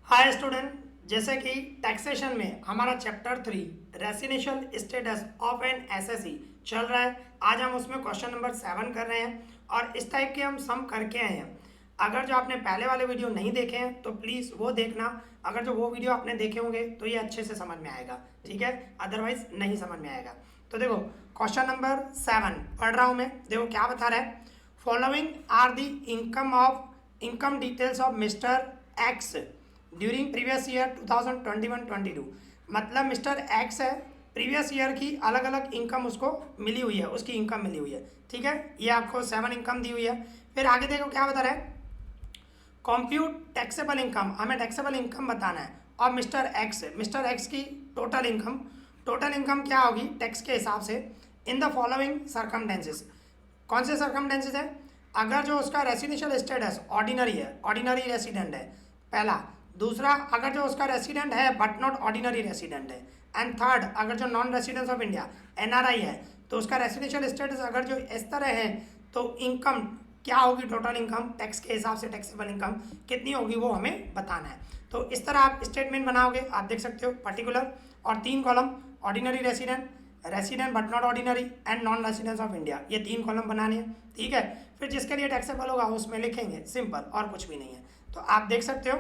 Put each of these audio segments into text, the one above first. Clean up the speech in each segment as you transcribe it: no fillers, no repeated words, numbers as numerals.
Hi student, जैसे कि taxation में हमारा chapter 3 residential status of an SSC चल रहा है। आज हम उसमें क्वेश्चन नंबर 7 कर रहे हैं और इस टाइप के हम सम करके आए हैं। अगर जो आपने पहले वाले वीडियो नहीं देखे हैं तो प्लीज़ वो देखना। अगर जो वो वीडियो आपने देखे होंगे तो ये अच्छे से समझ में आएगा, ठीक है, अदरवाइज नहीं समझ में आएगा। तो देखो क्वेश्चन नंबर 7 पढ़ रहा हूँ मैं। देखो क्या बता रहा है, following are the income details of mister X during previous year 2021-22। मतलब मिस्टर एक्स है, प्रीवियस ईयर की अलग अलग इनकम उसको मिली हुई है, उसकी इनकम मिली हुई है, ठीक है। ये आपको 7 इनकम दी हुई है। फिर आगे देखो क्या बता रहा है, कॉम्प्यूट टैक्सेबल इनकम, हमें टैक्सेबल इनकम बताना है। और मिस्टर एक्स की टोटल इनकम क्या होगी टैक्स के हिसाब से इन द फॉलोइंग सर्कमटेंसेस। कौन से सर्कमटेंसेस है, अगर जो उसका रेसिडेंशियल स्टेटस ऑर्डिनरी है, ऑर्डिनरी रेसिडेंट है पहला। दूसरा, अगर जो उसका रेसिडेंट है बट नॉट ऑर्डिनरी रेसिडेंट है। एंड थर्ड, अगर जो non residence of India NRI है तो उसका रेसिडेंशियल स्टेटस अगर जो इस तरह है तो इनकम क्या होगी, टोटल इनकम टैक्स के हिसाब से टैक्सेबल इनकम कितनी होगी वो हमें बताना है। तो इस तरह आप स्टेटमेंट बनाओगे, आप देख सकते हो पर्टिकुलर और 3 column, ordinary resident but not ordinary and non residence of India, ये 3 कॉलम बनाने हैं, ठीक है। फिर जिसके लिए टैक्सेबल होगा उसमें लिखेंगे, सिंपल, और कुछ भी नहीं है। तो आप देख सकते हो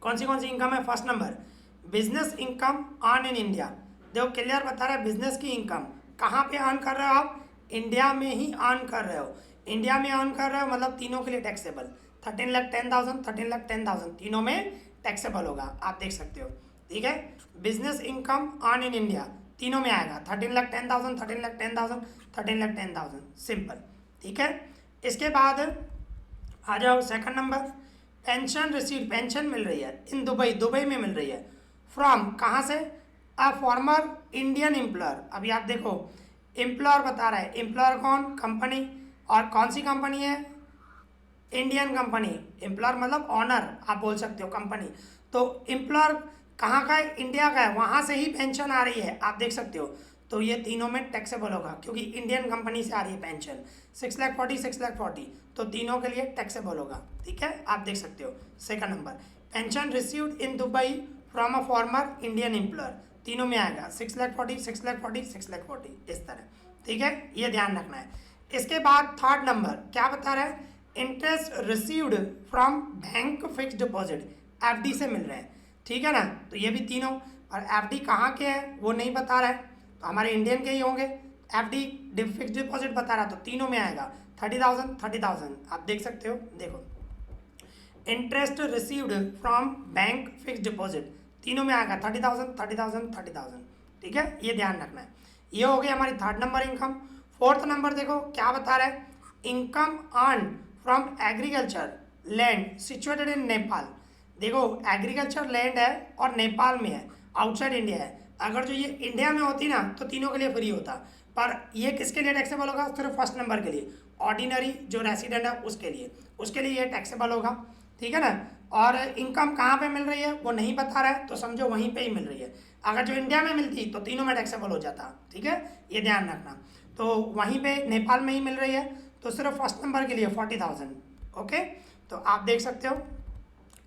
कौन सी इनकम है। First number business income earn in India. देखो क्लियर बता रहा है, बिजनेस की इनकम कहाँ पे अर्न कर रहे हो आप, इंडिया में ही अर्न कर रहे हो। इंडिया में अर्न कर रहे हो मतलब तीनों के लिए टैक्सेबल, 13,10,000 तीनों में टैक्सेबल होगा, आप देख सकते हो, ठीक है। Business income earn in India तीनों में आएगा, 13,10,000 13,10,000 सिंपल, ठीक है। इसके बाद आ जाओ second number, pension receive, pension मिल रही है इन दुबई में मिल रही है। फ्रॉम कहाँ से, अ फॉर्मर इंडियन एम्प्लॉयर। अभी आप देखो एम्प्लॉयर बता रहा है, एम्प्लॉयर कौन, कंपनी, और कौन सी कंपनी है, इंडियन कंपनी। एम्प्लॉयर मतलब ऑनर आप बोल सकते हो, कंपनी। तो एम्प्लॉयर कहाँ का है, इंडिया का है, वहाँ से ही पेंशन आ रही है, आप देख सकते हो। तो ये तीनों में टैक्सेबल होगा क्योंकि इंडियन कंपनी से आ रही है पेंशन, 6,40,000 तो तीनों के लिए टैक्सेबल होगा, ठीक है, आप देख सकते हो। Second number, pension received in Dubai from a former Indian employer, तीनों में आएगा 6,40,000 इस तरह, ठीक है, ये ध्यान रखना है। इसके बाद थर्ड नंबर क्या बता रहा है, interest received from bank fix deposit, FD से मिल रहे हैं, ठीक है ना। तो ये भी तीनों, और एफडी कहाँ के हैं वो नहीं बता रहा है, तो हमारे इंडियन के ही होंगे। एफडी फिक्स डिपॉजिट बता रहा तो तीनों में आएगा 30,000 आप देख सकते हो। देखो interest received from bank fix deposit तीनों में आएगा 30,000 ठीक है, ये ध्यान रखना है। ये हो गई हमारी third number income. Fourth number देखो क्या बता रहा है, income earn from agriculture land situated in Nepal. देखो एग्रीकल्चर लैंड है और नेपाल में है, आउटसाइड इंडिया है। अगर जो ये इंडिया में होती ना तो तीनों के लिए फ्री होता, पर ये किसके लिए टैक्सेबल होगा, सिर्फ फर्स्ट नंबर के लिए, ऑर्डिनरी जो रेसिडेंट है उसके लिए ये टैक्सेबल होगा, ठीक है ना। और इनकम कहाँ पे मिल रही है वो नहीं बता रहा है, तो समझो वहीं पे ही मिल रही है। अगर जो इंडिया में मिलती तो तीनों में टैक्सेबल हो जाता, ठीक है, ये ध्यान रखना। तो वहीं पे नेपाल में ही मिल रही है, तो सिर्फ फर्स्ट नंबर के लिए 40,000, ओके। तो आप देख सकते हो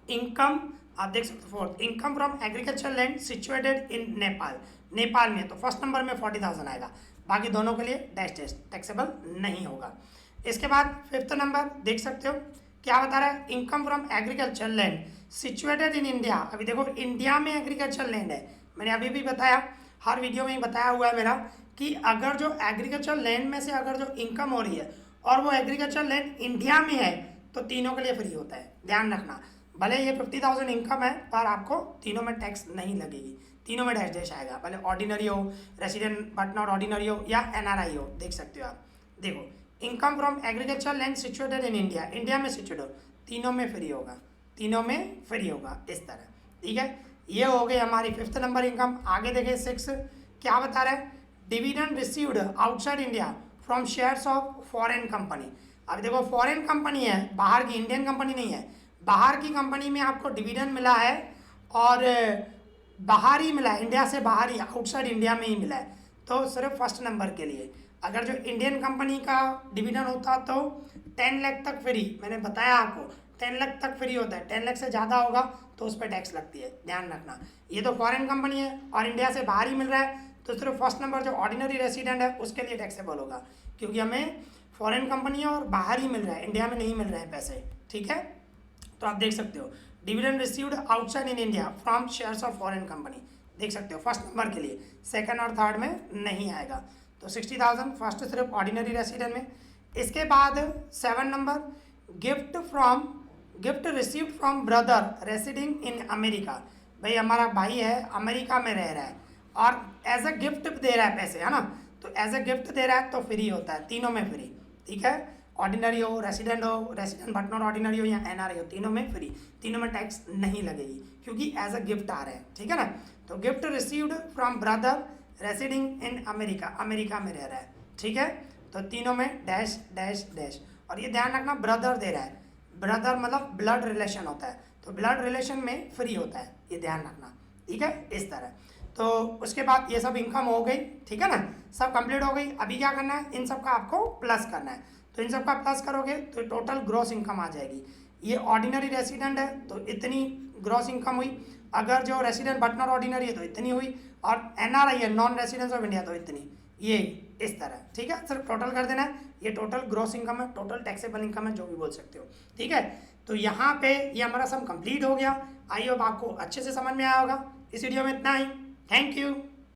इनकम, आप देख सकते हो fourth, income from agriculture land situated in Nepal में, तो फर्स्ट नंबर में 40,000 आएगा, बाकी दोनों के लिए डैश टैक्सेबल नहीं होगा। इसके बाद फिफ्थ नंबर देख सकते हो क्या बता रहा है, income from agriculture land situated in India. अभी देखो इंडिया में एग्रीकल्चर लैंड है, मैंने अभी भी बताया, हर वीडियो में ही बताया हुआ है मेरा, कि अगर जो एग्रीकल्चर लैंड में से अगर जो इनकम हो रही है और वो एग्रीकल्चर लैंड इंडिया में है तो तीनों के लिए फ्री होता है, ध्यान रखना। भले ये 50,000 इनकम है पर आपको तीनों में टैक्स नहीं लगेगी, तीनों में डैश आएगा, भले ऑर्डिनरी हो, रेसिडेंट बट नॉट ऑर्डिनरी हो, या एनआरआई हो, देख सकते हो आप। देखो income from agriculture land situated in India में सिचुएट हो, तीनों में फ्री होगा, इस तरह, ठीक है। ये हो गई हमारी फिफ्थ नंबर इनकम। आगे देखें सिक्स क्या बता रहा है, dividend received outside India from shares of foreign company. अब देखो फॉरेन कंपनी है, बाहर की, इंडियन कंपनी नहीं है, बाहर की कंपनी में आपको डिविडेंड मिला है और बाहर ही मिला है, इंडिया से बाहर ही, आउटसाइड इंडिया में ही मिला है, तो सिर्फ फर्स्ट नंबर के लिए। अगर जो इंडियन कंपनी का डिविडेंड होता तो 10 लाख तक फ्री, मैंने बताया आपको 10 लाख तक फ्री होता है, 10 लाख से ज़्यादा होगा तो उस पर टैक्स लगती है, ध्यान रखना। ये तो फॉरेन कंपनी है और इंडिया से बाहर ही मिल रहा है, तो सिर्फ फर्स्ट नंबर जो ऑर्डिनरी रेसिडेंट है उसके लिए टैक्सेबल होगा, क्योंकि हमें फॉरेन कंपनी है और बाहर ही मिल रहा है, इंडिया में नहीं मिल रहे हैं पैसे, ठीक है। तो आप देख सकते हो dividend received outside in India from shares of foreign company, देख सकते हो फर्स्ट नंबर के लिए, सेकंड और थर्ड में नहीं आएगा। तो 60,000 फर्स्ट सिर्फ ऑर्डिनरी रेसिडेंट में। इसके बाद 7 number gift received from brother residing in America, भाई हमारा भाई है अमेरिका में रह रहा है और एज अ गिफ्ट दे रहा है पैसे, है ना, तो एज अ गिफ्ट दे रहा है तो फ्री होता है, तीनों में फ्री, ठीक है। ऑर्डिनरी हो, रेसिडेंट बट नॉट ऑर्डिनरी हो या एनआरआई हो, तीनों में फ्री, तीनों में टैक्स नहीं लगेगी क्योंकि एज अ गिफ्ट आ रहे हैं, ठीक है ना। तो gift received from brother residing in America, America में रह रहा है, ठीक है। तो तीनों में डैश डैश डैश, और ये ध्यान रखना ब्रदर दे रहा है, ब्रदर मतलब ब्लड रिलेशन होता है, तो ब्लड रिलेशन में फ्री होता है, ये ध्यान रखना, ठीक है, इस तरह। तो उसके बाद ये सब इनकम हो गई, ठीक है ना, सब कंप्लीट हो गई। अभी क्या करना है, इन सब का आपको प्लस करना है, तो इन सब का प्लस करोगे तो टोटल ग्रॉस इनकम आ जाएगी। ये ऑर्डिनरी रेसिडेंट है तो इतनी ग्रॉस इनकम हुई, अगर जो रेसिडेंट बट नॉट ऑर्डिनरी है तो इतनी हुई, और एनआरआई है नॉन रेसिडेंस ऑफ इंडिया तो इतनी, ये इस तरह, ठीक है। सिर्फ टोटल कर देना है, ये टोटल ग्रॉस इनकम है, टोटल टैक्सेबल इनकम है, जो भी बोल सकते हो, ठीक है। तो यहाँ पे ये हमारा सम कंप्लीट हो गया। आई होप आपको अच्छे से समझ में आया होगा। इस वीडियो में इतना ही, थैंक यू।